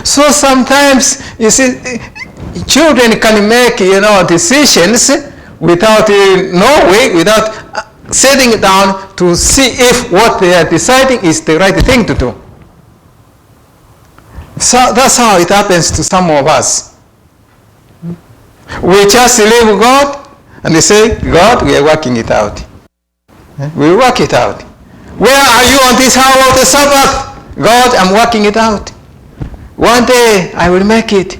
So sometimes, you see, children can make, decisions without knowing, without sitting down to see if what they are deciding is the right thing to do. So that's how it happens to some of us. We just leave God and they say, God, we are working it out. We work it out. Where are you on this hour of the Sabbath? God, I'm working it out. One day I will make it.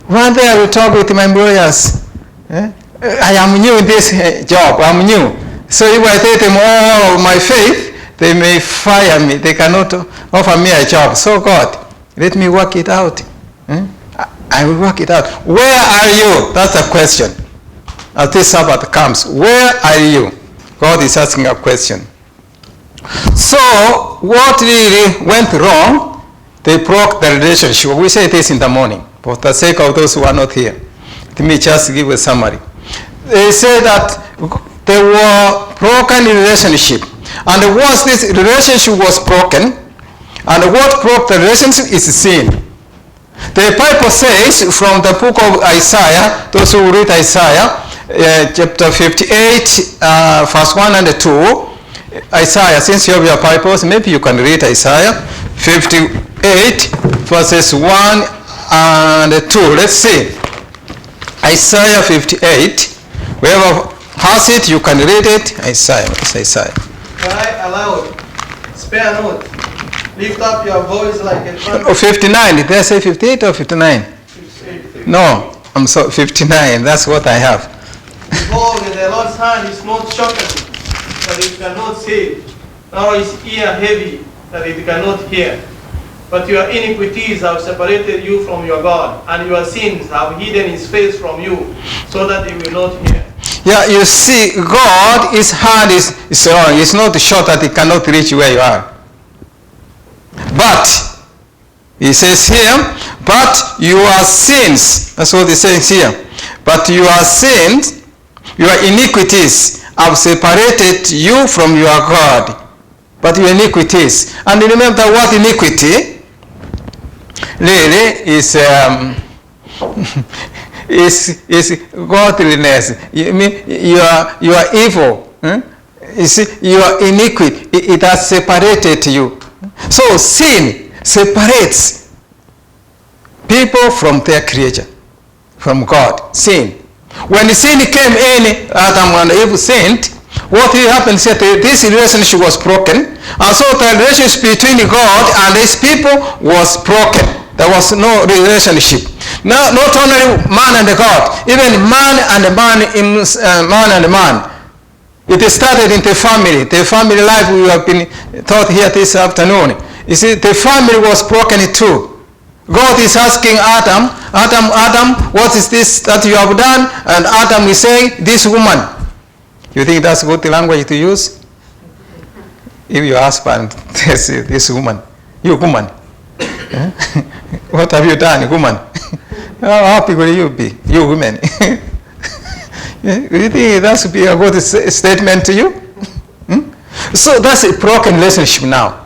One day I will talk with my employers. I am new in this job. I'm new. So if I tell them all my faith, they may fire me. They cannot offer me a job. So God, let me work it out. I will work it out. Where are you? That's the question. As this Sabbath comes, where are you? God is asking a question. So what really went wrong? They broke the relationship. We say this in the morning, for the sake of those who are not here. Let me just give a summary. They say that they were broken in relationship. And once this relationship was broken, and what broke the relationship is sin. The Bible says from the book of Isaiah, those who read Isaiah, chapter 58, verse 1 and 2, Isaiah, since you have your Bibles, maybe you can read Isaiah 58, verses 1 and 2. Let's see. Isaiah 58. Whoever has it, you can read it. Isaiah. Cry aloud. Spare not. Lift up your voice like a trumpet. 59. Did I say 58 or 59? 58. No, I'm sorry, 59. That's what I have. Behold, the Lord's hand is not shortened, that it cannot save, nor is ear heavy, that it cannot hear. But your iniquities have separated you from your God, and your sins have hidden his face from you, so that he will not hear. Yeah, you see, God, his hand is long. It's not short that it cannot reach where you are. But, he says here, but your sins, that's what he says here, but your sins, your iniquities have separated you from your God. But your iniquities. And remember what iniquity really is is godliness. You mean you are evil. You see, your iniquity, it has separated you. So sin separates people from their creator, from God. Sin. When sin came in, Adam and Eve sinned, what happened is that this relationship was broken, and so the relationship between God and his people was broken. There was no relationship. Now, not only man and God, even man and man, man and man. It started in the family life we have been taught here this afternoon. You see, the family was broken too. God is asking Adam, what is this that you have done? And Adam is saying, this woman. You think that's good language to use? If your husband tells you, this woman, you woman, what have you done, woman? How happy will you be, you woman? You think that should be a good statement to you? So that's a broken relationship now.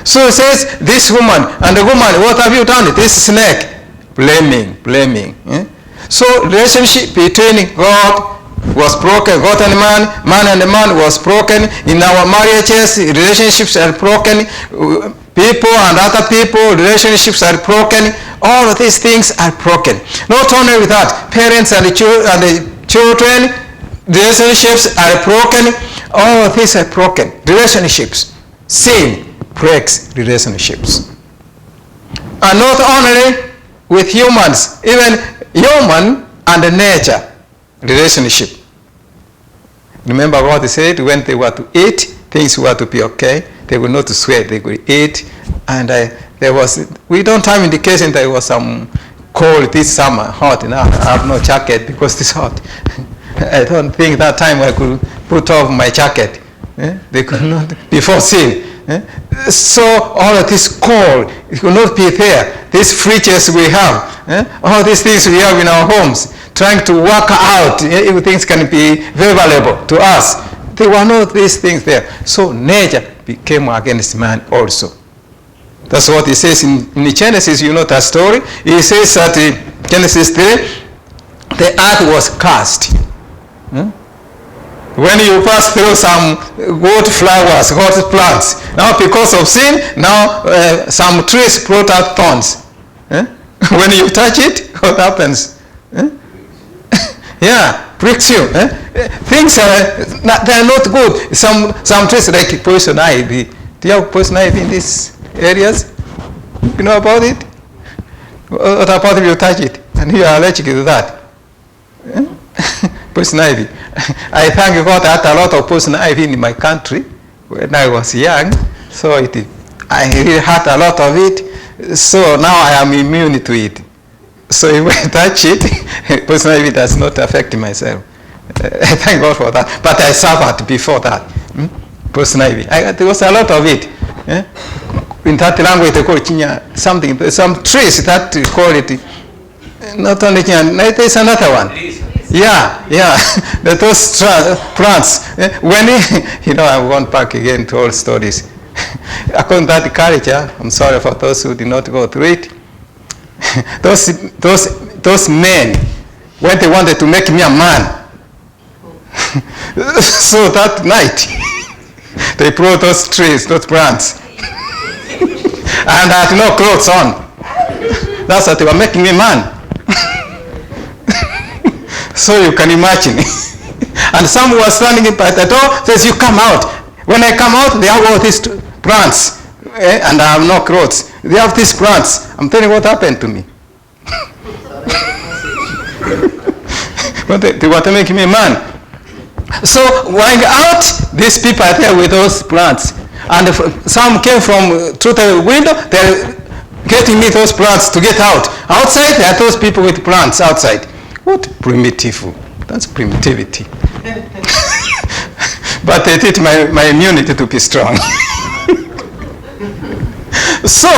So it says, this woman, and the woman, what have you done? This snake. Blaming. So relationship between God was broken, God and man and man was broken. In our marriages, relationships are broken. People and other people, relationships are broken. All of these things are broken. Not only with that, parents and the children, relationships are broken. All of these are broken. Relationships. Sin breaks relationships. And not only with humans, even human and nature relationship. Remember what he said, when they were to eat, things were to be okay. They were not to sweat, they would eat. And we don't have indication there was some cold this summer, hot. Now I have no jacket because it's hot. I don't think that time I could put off my jacket. They could not, before sin. So all of this cold, it could not be there. These fridges we have, all these things we have in our homes, trying to work out if things can be favorable to us. There were not these things there. So nature became against man also. That's what he says in Genesis. You know that story. He says that in Genesis 3, the earth was cursed. When you pass through some good flowers, good plants, now because of sin, now some trees brought out thorns. When you touch it, what happens? Yeah, pricks you. Things they're not good. Some trees like poison ivy. Do you have poison ivy in these areas? You know about it? What about if you touch it and you are allergic to that? Poison ivy. I thank God I had a lot of poison ivy in my country when I was young. So I really had a lot of it. So now I am immune to it. So if I touch it, poison ivy does not affect myself. I thank God for that. But I suffered before that. Poison ivy. There was a lot of it. In that language they call it Chinya, something, some trees that call it, not only Chinya, there's another one. Yeah. Those plants. When I went back again to old stories. According to that culture, I'm sorry for those who did not go through it. Those men, when they wanted to make me a man, so that night they brought those trees, those plants, and I had no clothes on. That's what they were making me a man. So you can imagine. And some were standing by the door, says, you come out. When I come out, they have all these plants, and I have no clothes. They have these plants. I'm telling you what happened to me. They want to make me a man. So going out, these people are there with those plants. And some came from through the window, they're getting me those plants to get out. Outside, there are those people with plants outside. What primitive. That's primitivity. But they did my immunity to be strong. So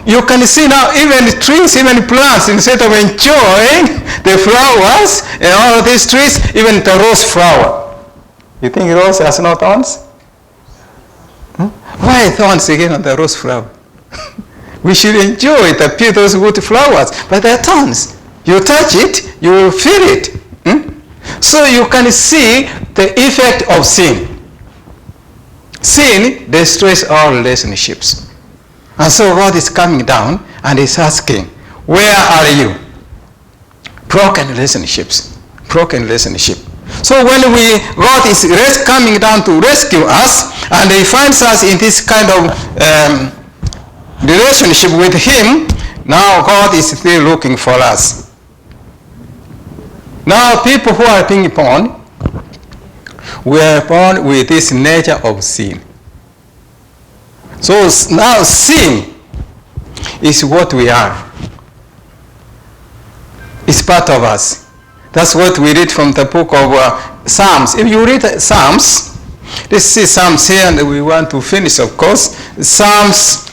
you can see now, even trees, even plants, instead of enjoying the flowers and all of these trees, even the rose flower. You think rose has no thorns? Why thorns again on the rose flower? We should enjoy those good flowers, but they're thorns. You touch it, you will feel it. So you can see the effect of sin. Sin destroys all relationships. And so God is coming down and is asking, where are you? Broken relationships. Broken relationship. So when God is coming down to rescue us, and he finds us in this kind of relationship with him, now God is still looking for us. Now people who are being born, we are born with this nature of sin. So now sin is what we are. It's part of us. That's what we read from the book of Psalms. If you read Psalms, this is Psalms here, and we want to finish, of course. Psalms,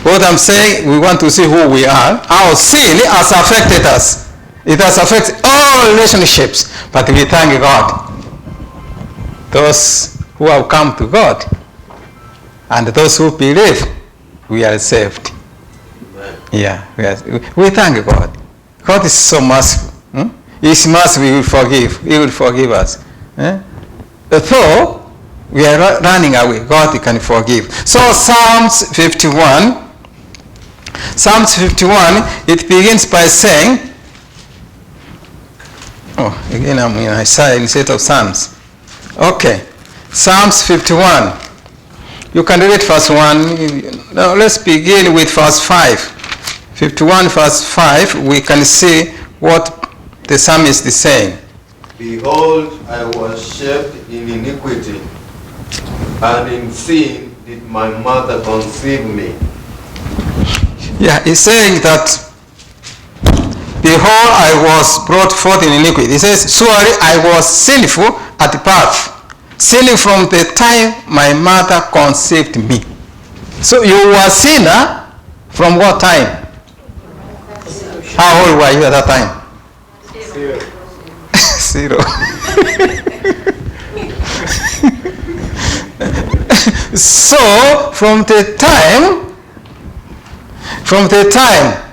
what I'm saying, we want to see who we are. Our sin has affected us. It has affected all relationships, but we thank God. Those who have come to God and those who believe, we are saved. Yeah, we thank God. God is so merciful. He is merciful, He will forgive. He will forgive us. Though we are running away, God can forgive. So Psalms 51, it begins by saying, again I'm in Isaiah instead of Psalms. Okay, Psalms 51. You can read verse 1. Now let's begin with verse 5. 51 verse 5, we can see what the psalmist is saying. Behold, I was shaped in iniquity, and in sin did my mother conceive me. Yeah, he's saying that, behold, I was brought forth in iniquity. He says, surely I was sinful at birth, sinning from the time my mother conceived me. So you were sinner from what time? How old were you at that time? 0. So from the time From the time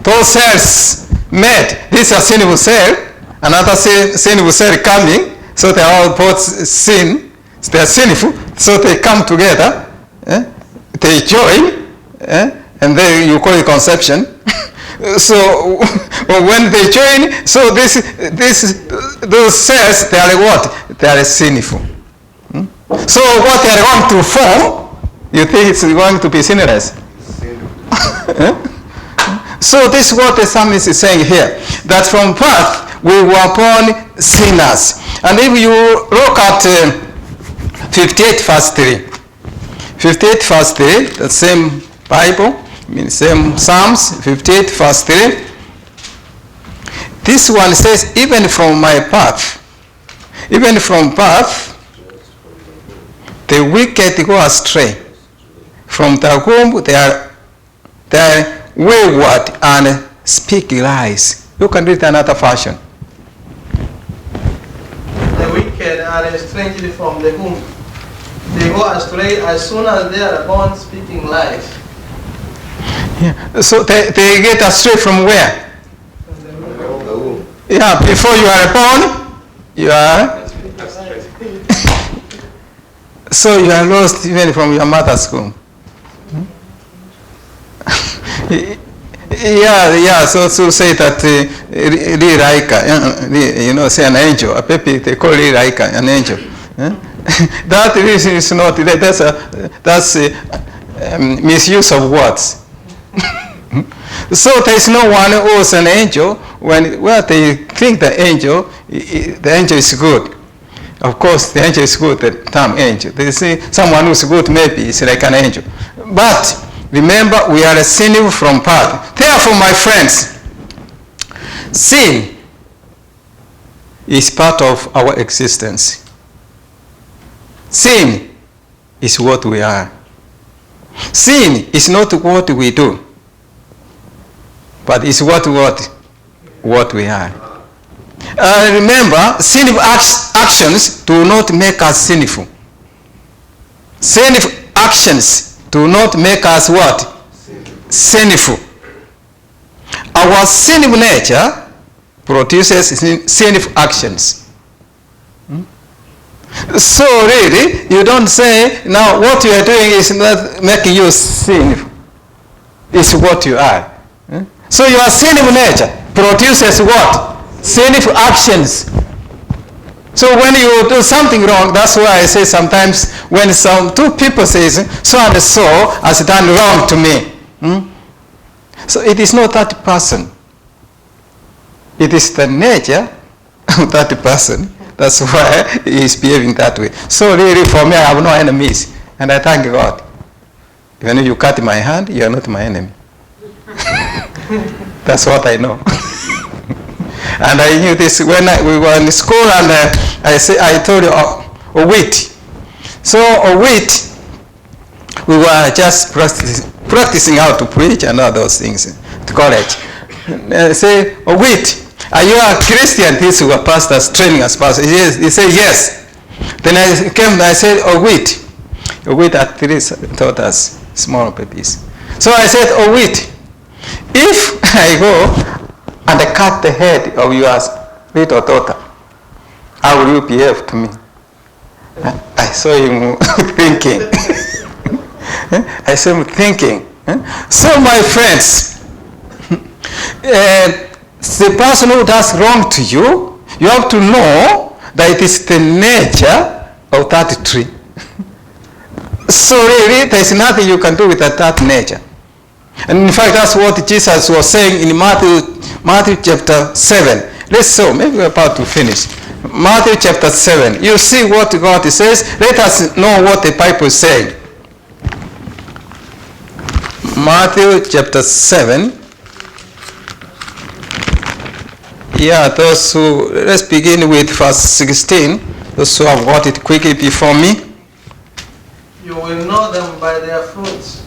those cells met, this is a sinful cell, another sinful cell coming, so they are all both sin, they are sinful, so they come together, they join, and then you call it conception. So when they join, so those cells, they are what? They are sinful. So what they are going to form, you think it's going to be sinless? So this is what the psalmist is saying here, that from birth we were born sinners. And if you look at 58 verse 3, 58 verse 3, the same Bible, same Psalms, 58 verse 3, this one says, even from my birth, the wicked go astray. From the womb they are wayward and speak lies. You can read another version. The wicked are estranged from the womb. They go astray as soon as they are born, speaking lies. Yeah. So they get astray from where? From the womb. Yeah, before you are born, you are. So you are lost even from your mother's womb. Yeah. So to say that Liraika, say an angel, a baby, they call Liraika an angel. That reason is not. That's misuse of words. So there is no one who is an angel when they think the angel is good. Of course, the angel is good. The term angel. They say someone who is good maybe is like an angel, but. Remember, we are sinning from birth. Therefore, my friends, sin is part of our existence. Sin is what we are. Sin is not what we do, but it's what we are. Remember, sinful actions do not make us sinful. Sinful actions do not make us what? Sinful. Our sinful nature produces sinful actions. So really, you don't say, now what you are doing is not making you sinful. It's what you are. So your sinful nature produces what? Sinful actions. So when you do something wrong, that's why I say sometimes when two people say, so and so has done wrong to me. So it is not that person. It is the nature of that person. That's why he is behaving that way. So really for me, I have no enemies. And I thank God. Even if you cut my hand, you are not my enemy. That's what I know. And I knew this when we were in school, and I told you Owit. So Owit, we were just practicing how to preach and all those things to college. I say, Owit, are you a Christian? These were pastors training as pastors. He said yes. Then I came and I said, Owit at least taught us small babies. So I said, Owit, if I go and I cut the head of your little daughter, how will you behave to me? I saw him thinking. I saw him thinking. So my friends, the person who does wrong to you, you have to know that it is the nature of that tree. So really, there is nothing you can do with that nature. And in fact, that's what Jesus was saying in Matthew chapter 7. Let's see, maybe we're about to finish. Matthew chapter 7. You see what God says. Let us know what the Bible is saying. Matthew chapter 7. Yeah, let's begin with verse 16. Those who have got it quickly before me. You will know them by their fruits.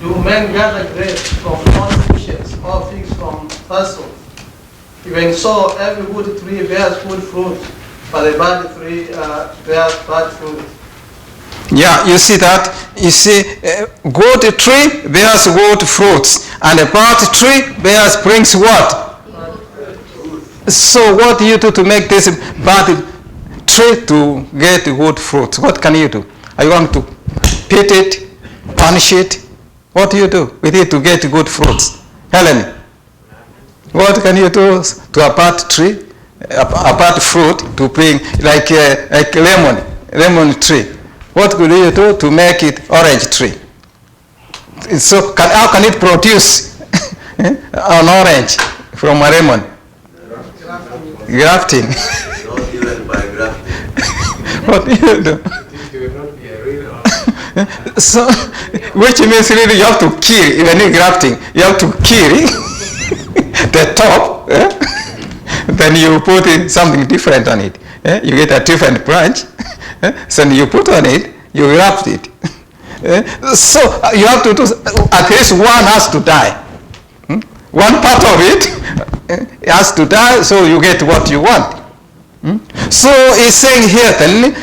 Do men gather grapes from thorn bushes or figs from thistles? Even so, every good tree bears good fruit, but a bad tree bears bad fruit. Yeah, you see that? You see, good tree bears good fruits, and a bad tree brings what? So what do you do to make this bad tree to get good fruits? What can you do? Are you going to pit it, punish it? What do you do with it to get good fruits? Helen, what can you do to a bad tree, a bad fruit to bring, like lemon tree? What could you do to make it orange tree? So how can it produce an orange from a lemon? Grafting. Not even by grafting. What do you do? So, which means really you have to kill, even in grafting, you have to kill the top, then you put in something different on it. You get a different branch, so you put on it, you graft it. So you have to do, at least one has to die. One part of it has to die, so you get what you want. So he's saying here then,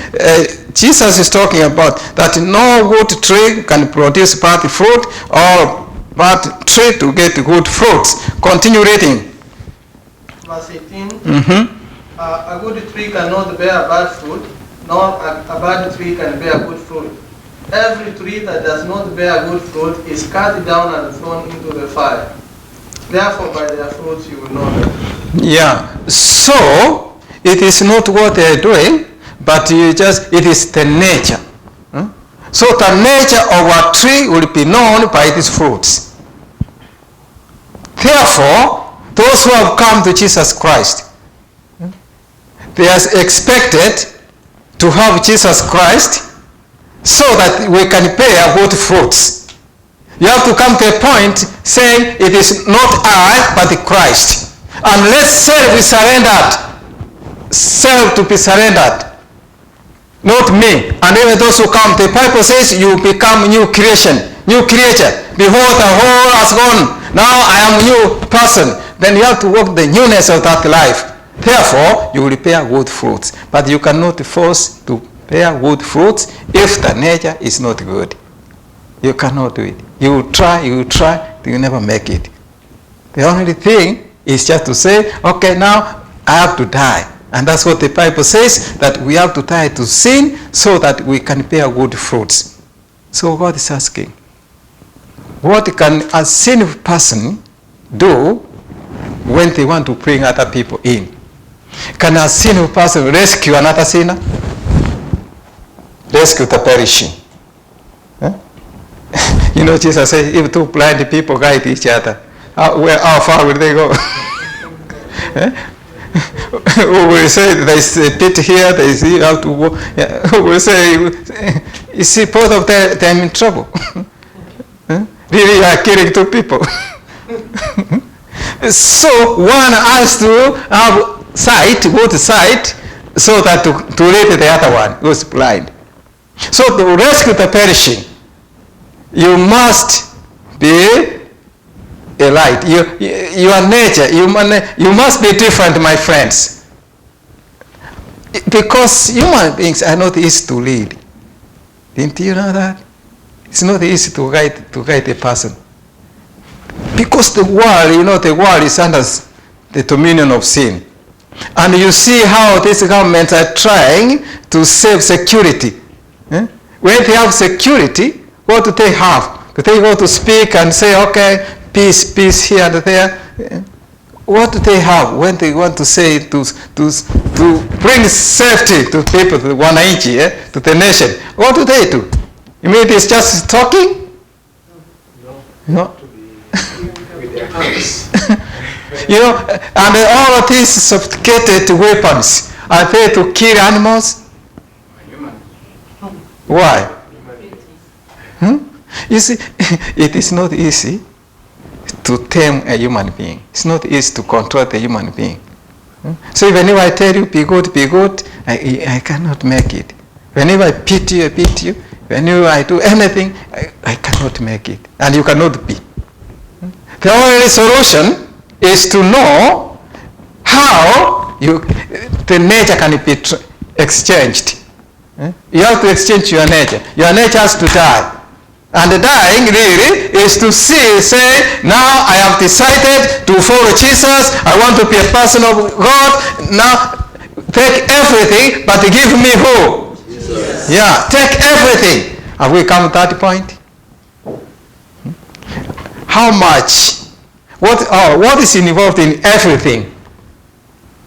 Jesus is talking about that no good tree can produce bad fruit, or bad tree to get good fruits. Continue reading. Verse 18. A good tree cannot bear bad fruit, nor a bad tree can bear good fruit. Every tree that does not bear good fruit is cut down and thrown into the fire. Therefore, by their fruits you will know them. Yeah. So it is not what they are doing, but it is the nature. So the nature of a tree will be known by its fruits. Therefore, those who have come to Jesus Christ, they are expected to have Jesus Christ so that we can bear good fruits. You have to come to a point saying, it is not I, but Christ. And let self be surrendered. Self to be surrendered. Not me. And even those who come, the Bible says you become new creation, new creature. Behold, the whole has gone. Now I am a new person. Then you have to walk the newness of that life. Therefore, you will bear good fruits. But you cannot force to bear good fruits if the nature is not good. You cannot do it. You will try, you will never make it. The only thing is just to say, okay, now I have to die. And that's what the Bible says, that we have to die to sin so that we can bear good fruits. So God is asking, what can a sinful person do when they want to bring other people in? Can a sinful person rescue another sinner? Rescue the perishing. You know, Jesus said, if two blind people guide each other, how far will they go? Who will say there is a pit here, there is how to walk? Who will say, you see, both of them in trouble. Really, you are killing two people. So one has to have sight, good sight, so that to lead the other one who's blind. So to rescue the perishing, you must be a light. Your nature, you must be different, my friends. Because human beings are not easy to lead. Didn't you know that? It's not easy to guide a person. Because the world is under the dominion of sin. And you see how these governments are trying to save security. When they have security, what do they have? Do they go to speak and say, okay, peace, peace here and there? What do they have when they want to say to bring safety to people, to wananchi, to the nation? What do they do? You mean it's just talking? No. You know, and all of these sophisticated weapons, are they to kill animals? Why? You see, it is not easy to tame a human being. It's not easy to control the human being. So whenever I tell you, be good, I cannot make it. Whenever I pity you, whenever I do anything, I cannot make it. And you cannot be. The only solution is to know how the nature can be exchanged. You have to exchange your nature. Your nature has to die. And dying really is to say, now I have decided to follow Jesus. I want to be a person of God. Now take everything, but give me who? Jesus. Yeah, take everything. Have we come to that point? How much? What is involved in everything?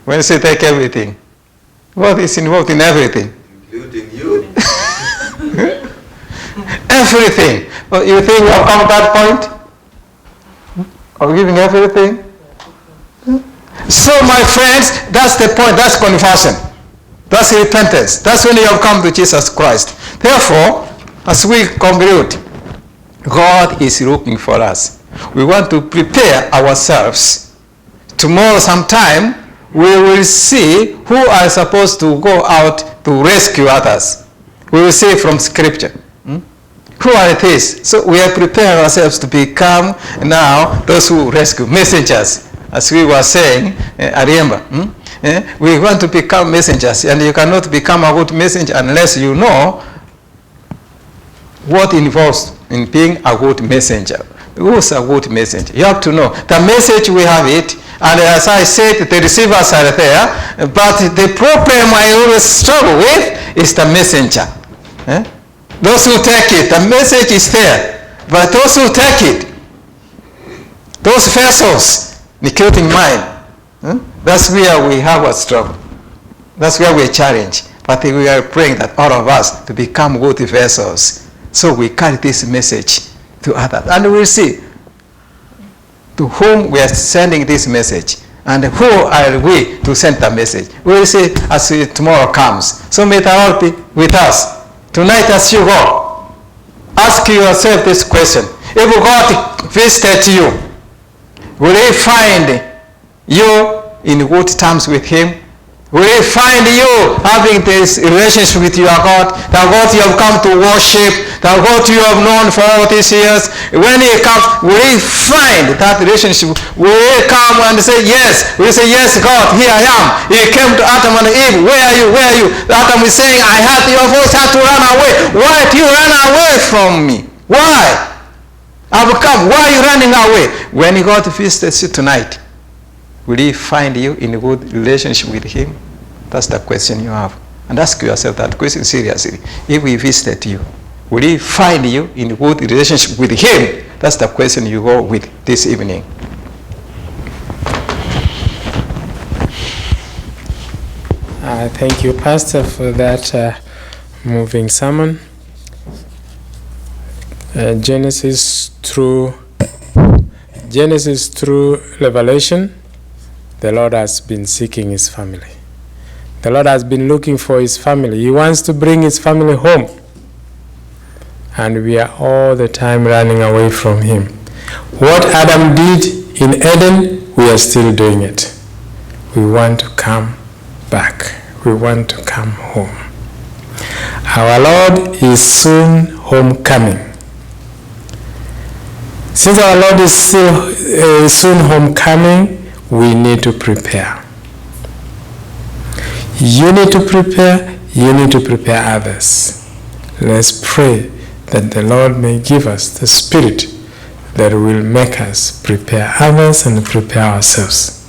When you say take everything, what is involved in everything? Including you. Everything. Well, you think we have come to that point? Of giving everything? So, my friends, that's the point. That's conversion. That's repentance. That's when you have come to Jesus Christ. Therefore, as we conclude, God is looking for us. We want to prepare ourselves. Tomorrow sometime, we will see who are supposed to go out to rescue others. We will see from Scripture. Who are these? So we are preparing ourselves to become now those who rescue messengers. As we were saying, I remember. We want to become messengers, and you cannot become a good messenger unless you know what involves in being a good messenger. Who's a good messenger? You have to know. The message, we have it, and as I said, the receivers are there, but the problem I always struggle with is the messenger. Those who take it, the message is there, but those who take it, those vessels, including mine, that's where we have a struggle. That's where we challenge. But we are praying that all of us to become good vessels, so we carry this message to others. And we'll see to whom we are sending this message, and who are we to send the message. We'll see as tomorrow comes. So may the Lord be with us. Tonight as you go, ask yourself this question. If God visited you, will He find you in good terms with Him? Will He find you having this relationship with your God, the God you have come to worship, the God you have known for all these years? When He comes, will He find that relationship? Will He come and say, yes? Will He say, yes, God, here I am. He came to Adam and Eve. Where are you? Where are you? Adam is saying, I heard your voice, I had to run away. Why did you run away from me? Why? I've come. Why are you running away? When God visits you tonight, will He find you in a good relationship with Him? That's the question you have. And ask yourself that question seriously. If He visited you, will He find you in a good relationship with Him? That's the question you go with this evening. Thank you, Pastor, for that moving sermon. Genesis through Revelation, the Lord has been seeking His family. The Lord has been looking for His family. He wants to bring His family home. And we are all the time running away from Him. What Adam did in Eden, we are still doing it. We want to come back. We want to come home. Our Lord is soon homecoming. Since our Lord is soon homecoming, we need to prepare. You need to prepare, you need to prepare others. Let's pray that the Lord may give us the Spirit that will make us prepare others and prepare ourselves.